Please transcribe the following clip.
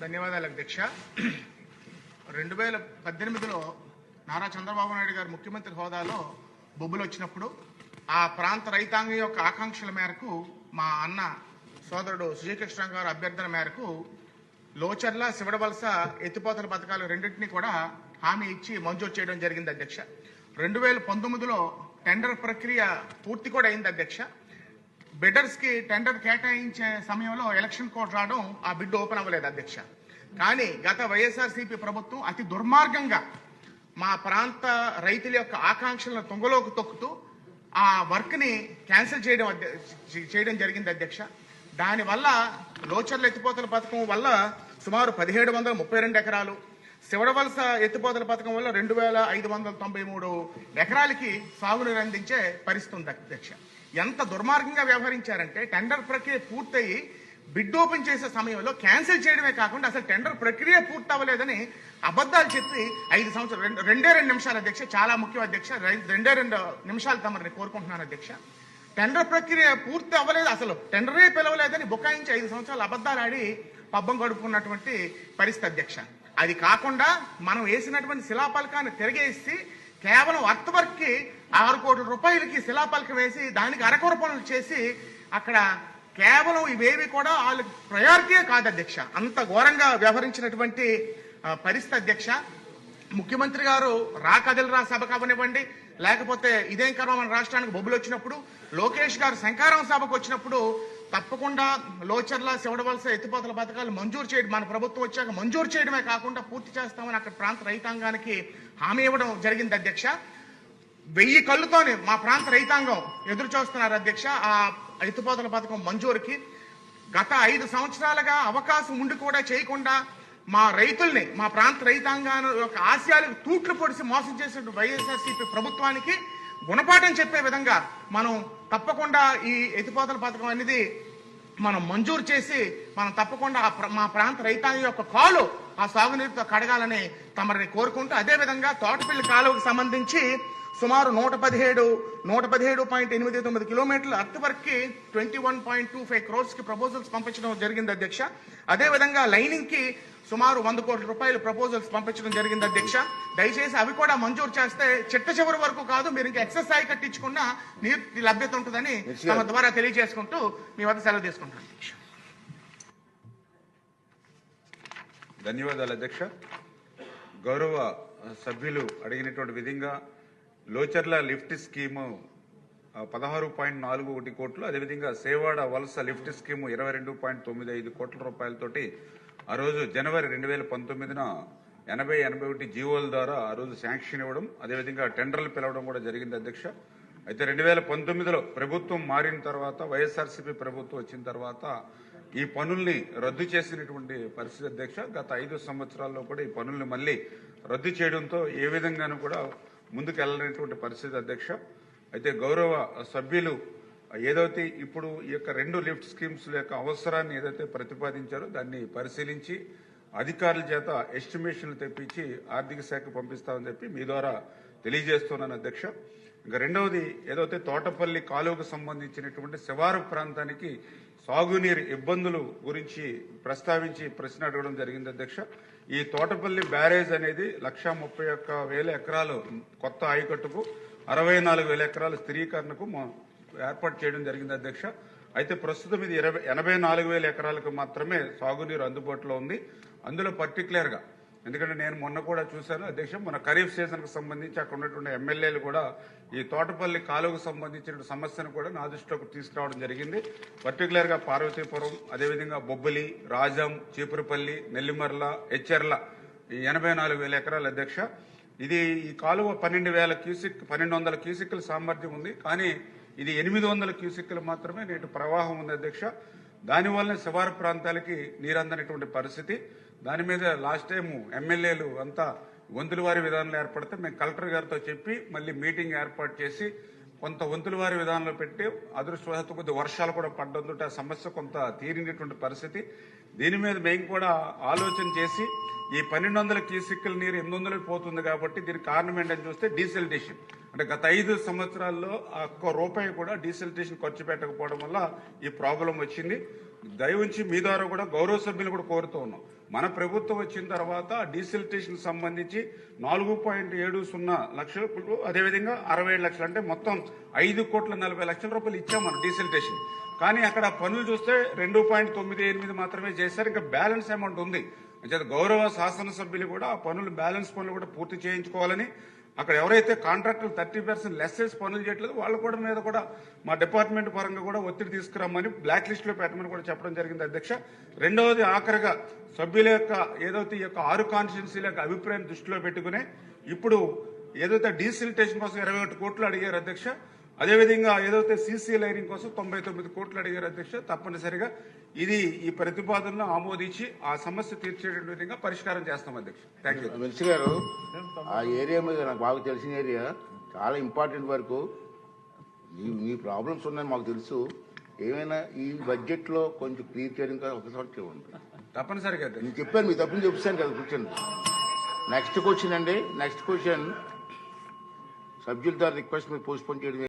ధన్యవాదాలు అధ్యక్ష. 2018లో నారా చంద్రబాబు నాయుడు గారు ముఖ్యమంత్రి హోదాలో బొబ్బులు వచ్చినప్పుడు ఆ ప్రాంత రైతాంగం యొక్క ఆకాంక్షల మేరకు మా అన్న సోదరుడు సుజయకృష్ణ గారు అభ్యర్థన మేరకు లోచర్ల శివడవలస ఎత్తిపోతల పథకాలు రెండింటినీ కూడా హామీ ఇచ్చి మంజూరు చేయడం జరిగింది అధ్యక్ష. 2019లో టెండర్ ప్రక్రియ పూర్తి కూడా అయింది అధ్యక్ష. బిడ్డర్స్ కి టెండర్ కేటాయించే సమయంలో ఎలక్షన్ కోడ్ రావడం ఆ బిడ్ ఓపెన్ అవ్వలేదు అధ్యక్ష. కానీ గత వైఎస్ఆర్సీపీ ప్రభుత్వం అతి దుర్మార్గంగా మా ప్రాంత రైతుల యొక్క ఆకాంక్షలను తొంగలోకి తొక్కుతూ ఆ వర్క్ ని క్యాన్సిల్ చేయడం జరిగింది అధ్యక్ష. దానివల్ల లోచర్ల ఎత్తిపోతల పథకం వల్ల సుమారు 1732 ఎకరాలు, శివడవలస ఎత్తిపోతల పథకం వల్ల 2593 ఎకరాలకి సాగునీరు అందించే పరిస్థితి ఉంది అధ్యక్ష. ఎంత దుర్మార్గంగా వ్యవహరించారంటే టెండర్ ప్రక్రియ పూర్తయి బిడ్ ఓపెన్ చేసే సమయంలో క్యాన్సిల్ చేయడమే కాకుండా అసలు టెండర్ ప్రక్రియ పూర్తి అవ్వలేదని అబద్దాలు చెప్పి 5 సంవత్సరాలు 2 నిమిషాలు అధ్యక్ష, చాలా ముఖ్యం అధ్యక్ష, 2 నిమిషాలు తమరిని కోరుకుంటున్నాను అధ్యక్ష. టెండర్ ప్రక్రియ పూర్తి అవ్వలేదు, అసలు టెండరే పిలవలేదని బుకాయించి 5 సంవత్సరాలు అబద్దాలు ఆడి పబ్బం గడుపుకున్నటువంటి పరిస్థితి అధ్యక్ష. అది కాకుండా మనం వేసినటువంటి శిలాపలకాన్ని తిరిగేసి కేవలం అర్త్ వర్క్ కి 6 కోట్ల రూపాయలకి శిలాపలకం వేసి దానికి అరకొర పనులు చేసి అక్కడ కేవలం ఇవేవి కూడా వాళ్ళకి ప్రయారిటీ కాదు అధ్యక్ష. అంత ఘోరంగా వ్యవహరించినటువంటి పరిస్థితి అధ్యక్ష. ముఖ్యమంత్రి గారు కదిలరా సభకు అవనివ్వండి, లేకపోతే ఇదేం కర్మ మన రాష్ట్రానికి బొబ్బులు వచ్చినప్పుడు, లోకేష్ గారు శంకారం సభకు వచ్చినప్పుడు తప్పకుండా లోచర్ల శివడవలస ఎత్తిపోతల పథకాలు మంజూరు చేయడం, మన ప్రభుత్వం వచ్చాక మంజూరు చేయడమే కాకుండా పూర్తి చేస్తామని అక్కడ ప్రాంత రైతాంగానికి హామీ ఇవ్వడం జరిగింది అధ్యక్ష. 1000 కళ్ళుతోనే మా ప్రాంత రైతాంగం ఎదురు చూస్తున్నారు అధ్యక్ష ఆ ఎత్తిపోతల పథకం మంజూరుకి. గత 5 సంవత్సరాలుగా అవకాశం ఉండి కూడా చేయకుండా మా రైతుల్ని, మా ప్రాంత రైతాంగాన్ని యొక్క ఆశయాలకు తూట్లు పొడిసి మోసం చేసిన వైఎస్ఆర్సీపీ ప్రభుత్వానికి గుణపాఠం చెప్పే విధంగా మనం తప్పకుండా ఈ ఎత్తిపోతల పథకం అనేది మనం మంజూరు చేసి మనం తప్పకుండా మా ప్రాంత రైతాంగం యొక్క కాలు ఆ సాగునీరుతో కడగాలని తమరిని కోరుకుంటూ, అదేవిధంగా తోటపల్లి కాలువకు సంబంధించి సుమారు 117.89 కిలోమీటర్ల అర్త్ వర్క్ కి 21.25 crores కి ప్రపోజల్స్ పంపించడం జరిగింది అధ్యక్ష. అదేవిధంగా లైనింగ్ కి సుమారు 100 కోట్ల రూపాయలు ప్రపోజల్స్ పంపించడం జరిగింది అధ్యక్ష. దయచేసి అవి కూడా మంజూరు చేస్తే చిట్ట చివరి వరకు కాదు, మీరు ఇంకా ఎక్సర్సైజ్ కట్టించుకున్న నీరు లభ్యత ఉంటుందని తమ ద్వారా తెలియజేసుకుంటూ మీ వద్ద సెలవు తీసుకుంటాను అధ్యక్ష. ధన్యవాదాలు అధ్యక్ష. గౌరవ సభ్యులు అడిగినటువంటి విధంగా లోచర్ల లిఫ్ట్ స్కీము 16.41 కోట్లు, అదేవిధంగా సేవాడ వలస లిఫ్ట్ స్కీము 22.95 కోట్ల రూపాయలతోటి ఆ రోజు జనవరి 2019న 80-81 జీవోల ద్వారా ఆ రోజు శాంక్షన్ ఇవ్వడం, అదేవిధంగా టెండర్లు పిలవడం కూడా జరిగింది అధ్యక్ష. అయితే 2019లో ప్రభుత్వం మారిన తర్వాత, వైఎస్ఆర్సీపీ ప్రభుత్వం వచ్చిన తర్వాత ఈ పనుల్ని రద్దు చేసినటువంటి పరిస్థితి అధ్యక్ష. గత 5 సంవత్సరాల్లో కూడా ఈ పనుల్ని మళ్ళీ రద్దు చేయడంతో ఏ విధంగానూ కూడా ముందుకు వెళ్ళలేనటువంటి పరిస్థితి అధ్యక్ష. అయితే గౌరవ సభ్యులు ఏదైతే ఇప్పుడు ఈ యొక్క 2 లిఫ్ట్ స్కీమ్స్ యొక్క అవసరాన్ని ఏదైతే ప్రతిపాదించారో దాన్ని పరిశీలించి అధికారుల చేత ఎస్టిమేషన్లు తెప్పించి ఆర్థిక శాఖ పంపిస్తామని చెప్పి మీ ద్వారా తెలియజేస్తున్నాను అధ్యక్ష. ఇంకా రెండవది ఏదైతే తోటపల్లి కాలువకు సంబంధించినటువంటి శివారు ప్రాంతానికి సాగునీరు ఇబ్బందులు గురించి ప్రస్తావించి ప్రశ్న అడగడం జరిగింది అధ్యక్ష. ఈ తోటపల్లి బ్యారేజ్ అనేది 131,000 ఎకరాలు కొత్త ఆయకట్టుకు, 64,000 ఎకరాల స్థిరీకరణకు ఏర్పాటు చేయడం జరిగింది అధ్యక్ష. అయితే ప్రస్తుతం ఇది 84,000 ఎకరాలకు మాత్రమే సాగునీరు అందుబాటులో ఉంది. అందులో పర్టికులర్ గా ఎందుకంటే నేను మొన్న కూడా చూశాను అధ్యక్ష, మన ఖరీఫ్ సీజన్ కు సంబంధించి అక్కడ ఉన్నటువంటి ఎమ్మెల్యేలు కూడా ఈ తోటపల్లి కాలువకు సంబంధించిన సమస్యను కూడా నా దృష్టిలోకి తీసుకురావడం జరిగింది. పర్టికులర్ గా పార్వతీపురం, అదేవిధంగా బొబ్బిలి, రాజం, చీపురుపల్లి, నెల్లిమర్ల, హెచ్చర్ల ఈ 84,000 ఎకరాల అధ్యక్ష. ఇది ఈ కాలువ 1200 క్యూసిక్ల సామర్థ్యం ఉంది, కానీ ఇది 800 క్యూసిక్లు మాత్రమే నేటి ప్రవాహం ఉంది అధ్యక్ష. దానివల్ల శివారు ప్రాంతాలకి నీరందనటువంటి పరిస్థితి. దాని మీద లాస్ట్ టైం ఎమ్మెల్యేలు అంతా వంతుల వారి విధానంలో ఏర్పడితే మేము కలెక్టర్ గారితో చెప్పి మళ్ళీ మీటింగ్ ఏర్పాటు చేసి కొంత వంతుల వారి విధానంలో పెట్టి అదృష్టవశాత్తు కొద్ది వర్షాలు కూడా పడ్డంతో ఆ సమస్య కొంత తీరినటువంటి పరిస్థితి. దీని మీద మేము కూడా ఆలోచన చేసి ఈ 1200 క్యూసిక్ల నీరు 800 పోతుంది కాబట్టి దీనికి కారణం ఏంటని చూస్తే డీసెల్టేషన్. అంటే గత 5 సంవత్సరాల్లో ఒక్క రూపాయి కూడా డీసెల్టేషన్ ఖర్చు పెట్టకపోవడం వల్ల ఈ ప్రాబ్లం వచ్చింది. దయ ఉంచి మీ ద్వారా కూడా గౌరవ సభ్యులు కూడా కోరుతూ ఉన్నాం. మన ప్రభుత్వం వచ్చిన తర్వాత డీసిలిటేషన్ సంబంధించి 4.70 లక్షలు, అదేవిధంగా 67 లక్షలు, అంటే మొత్తం 5,40,00,000 రూపాయలు ఇచ్చాం మనం డీసిలిటేషన్. కానీ అక్కడ పనులు చూస్తే 2.98 మాత్రమే చేశారు. ఇంకా బ్యాలెన్స్ అమౌంట్ ఉంది. అంటే గౌరవ శాసనసభ్యులు కూడా ఆ పనులు, బ్యాలెన్స్ పనులు కూడా పూర్తి చేయించుకోవాలని, అక్కడ ఎవరైతే కాంట్రాక్టులు 30% లెస్సెస్ పనులు చేయట్లేదు వాళ్ళ కూడా మీద కూడా మా డిపార్ట్మెంట్ పరంగా కూడా ఒత్తిడి తీసుకురమ్మని బ్లాక్ లిస్ట్ లో పెట్టమని కూడా చెప్పడం జరిగింది అధ్యక్ష. రెండవది, ఆఖరిగా సభ్యుల యొక్క ఏదైతే ఈ యొక్క 6 కాన్స్టిట్యున్సీల యొక్క అభిప్రాయం దృష్టిలో పెట్టుకునే ఇప్పుడు ఏదైతే డీసిలిటేషన్ కోసం 21 కోట్లు అడిగారు అధ్యక్ష, అదేవిధంగా ఏదైతే సీసీ లైనింగ్ కోసం 99 కోట్లు అడిగారు అధ్యక్ష. తప్పనిసరిగా ఇది ఈ ప్రతిపాదనను ఆమోదించి ఆ సమస్య తీర్చేటువంటి విధంగా పరిష్కారం చేస్తాం అధ్యక్ష. Thank you. మినిస్టర్ గారు, ఆ ఏరియా మీద నాకు బాగా తెలిసిన ఏరియా, చాలా ఇంపార్టెంట్ వరకు మీ ప్రాబ్లమ్స్ ఉన్నాయని మాకు తెలుసు. ఏమైనా ఈ బడ్జెట్ లో కొంచెం క్లియర్ చేయడం కదా ఒకసారి చూడండి. తప్పనిసరిగా అధ్యక్ష. నేను చెప్పాను, మీ తప్పుని చెప్తాను కదా కూర్చొని. నెక్స్ట్ క్వశ్చన్ సభ్యుల ద్వారా రిక్వెస్ట్ మీరు పోస్ట్ పోన్ చేయడం